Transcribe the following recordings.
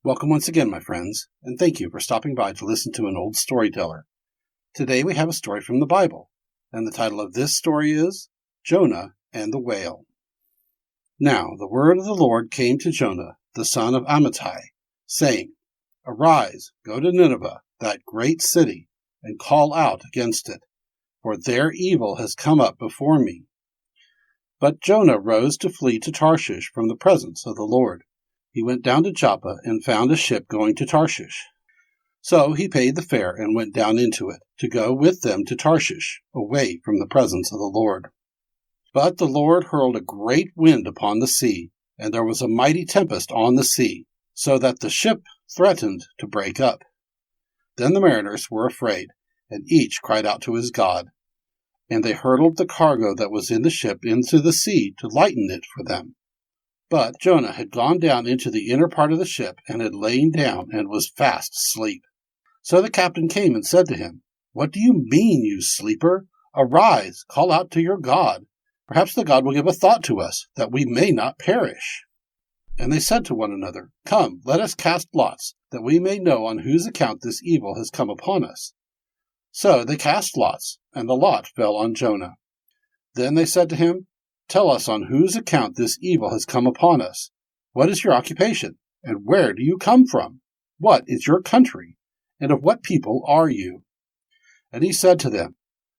Welcome once again, my friends, and thank you for stopping by to listen to an old storyteller. Today we have a story from the Bible, and the title of this story is Jonah and the Whale. Now the word of the Lord came to Jonah, the son of Amittai, saying, Arise, go to Nineveh, that great city, and call out against it, for their evil has come up before me. But Jonah rose to flee to Tarshish from the presence of the Lord. He went down to Joppa and found a ship going to Tarshish. So he paid the fare and went down into it, to go with them to Tarshish, away from the presence of the Lord. But the Lord hurled a great wind upon the sea, and there was a mighty tempest on the sea, so that the ship threatened to break up. Then the mariners were afraid, and each cried out to his God. And they hurled the cargo that was in the ship into the sea to lighten it for them. But Jonah had gone down into the inner part of the ship and had lain down and was fast asleep. So the captain came and said to him, What do you mean, you sleeper? Arise, call out to your God. Perhaps the God will give a thought to us, that we may not perish. And they said to one another, Come, let us cast lots, that we may know on whose account this evil has come upon us. So they cast lots, and the lot fell on Jonah. Then they said to him, Tell us on whose account this evil has come upon us. What is your occupation, and where do you come from? What is your country, and of what people are you? And he said to them,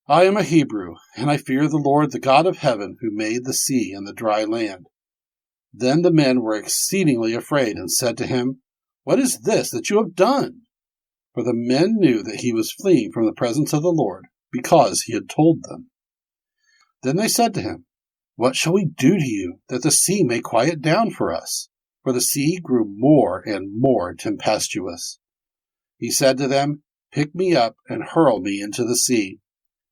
I am a Hebrew, and I fear the Lord, the God of heaven, who made the sea and the dry land. Then the men were exceedingly afraid, and said to him, What is this that you have done? For the men knew that he was fleeing from the presence of the Lord, because he had told them. Then they said to him, What shall we do to you, that the sea may quiet down for us? For the sea grew more and more tempestuous. He said to them, Pick me up and hurl me into the sea.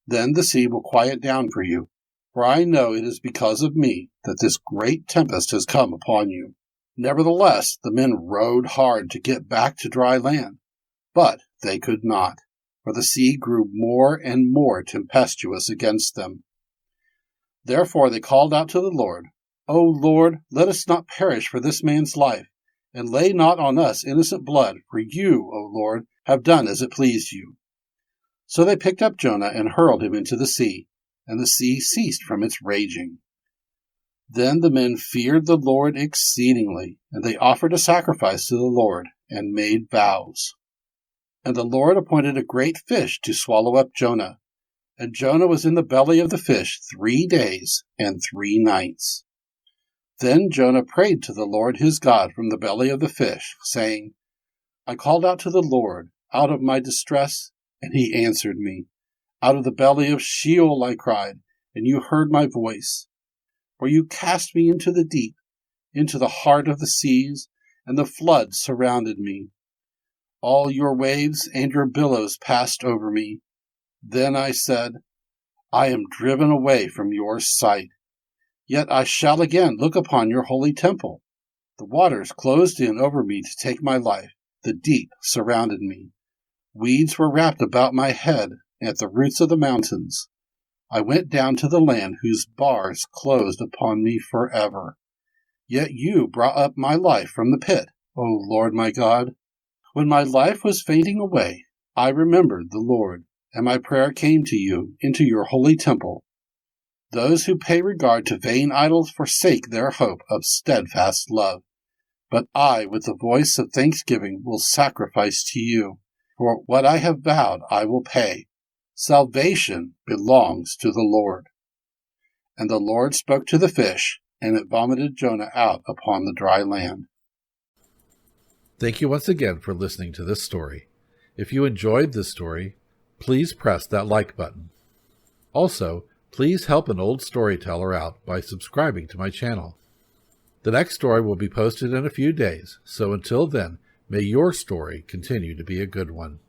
Then the sea will quiet down for you, for I know it is because of me that this great tempest has come upon you. Nevertheless, the men rowed hard to get back to dry land, but they could not, for the sea grew more and more tempestuous against them. Therefore they called out to the Lord, O Lord, let us not perish for this man's life, and lay not on us innocent blood, for you, O Lord, have done as it pleased you. So they picked up Jonah and hurled him into the sea, and the sea ceased from its raging. Then the men feared the Lord exceedingly, and they offered a sacrifice to the Lord, and made vows. And the Lord appointed a great fish to swallow up Jonah. And Jonah was in the belly of the fish 3 days and 3 nights. Then Jonah prayed to the Lord his God from the belly of the fish, saying, I called out to the Lord out of my distress, and he answered me. Out of the belly of Sheol I cried, and you heard my voice. For you cast me into the deep, into the heart of the seas, and the flood surrounded me. All your waves and your billows passed over me. Then I said, I am driven away from your sight. Yet I shall again look upon your holy temple. The waters closed in over me to take my life. The deep surrounded me. Weeds were wrapped about my head at the roots of the mountains. I went down to the land whose bars closed upon me forever. Yet you brought up my life from the pit, O Lord my God. When my life was fainting away, I remembered the Lord. And my prayer came to you into your holy temple. Those who pay regard to vain idols forsake their hope of steadfast love. But I, with the voice of thanksgiving, will sacrifice to you. For what I have vowed I will pay. Salvation belongs to the Lord. And the Lord spoke to the fish, and it vomited Jonah out upon the dry land. Thank you once again for listening to this story. If you enjoyed this story, please press that like button. Also, please help an old storyteller out by subscribing to my channel. The next story will be posted in a few days, so until then, may your story continue to be a good one.